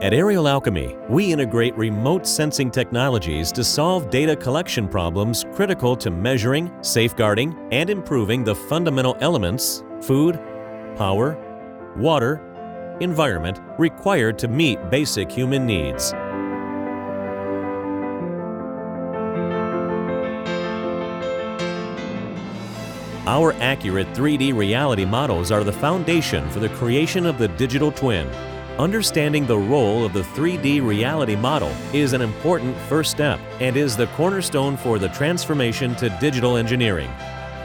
At Aerial Alchemy, we integrate remote sensing technologies to solve data collection problems critical to measuring, safeguarding, and improving the fundamental elements food, power, water, environment required to meet basic human needs. Our accurate 3D reality models are the foundation for the creation of the digital twin. Understanding the role of the 3D reality model is an important first step and is the cornerstone for the transformation to digital engineering.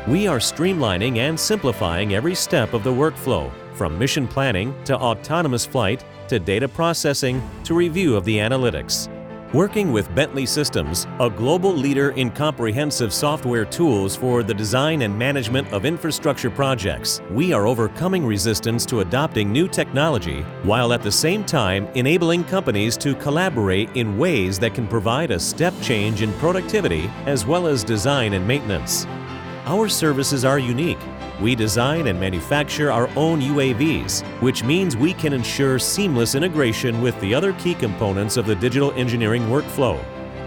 We are streamlining and simplifying every step of the workflow, from mission planning to autonomous flight to data processing to review of the analytics. Working with Bentley Systems, a global leader in comprehensive software tools for the design and management of infrastructure projects, we are overcoming resistance to adopting new technology while at the same time enabling companies to collaborate in ways that can provide a step change in productivity as well as design and maintenance. Our services are unique. We design and manufacture our own UAVs, which means we can ensure seamless integration with the other key components of the digital engineering workflow.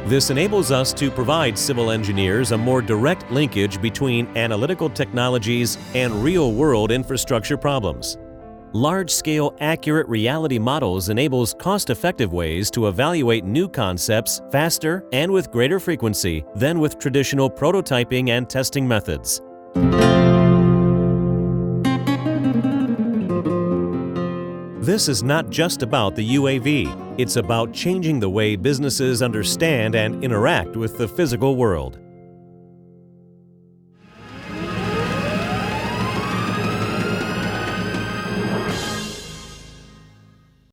This enables us to provide civil engineers a more direct linkage between analytical technologies and real-world infrastructure problems. Large-scale accurate reality models enables cost-effective ways to evaluate new concepts faster and with greater frequency than with traditional prototyping and testing methods. This is not just about the UAV, it's about changing the way businesses understand and interact with the physical world.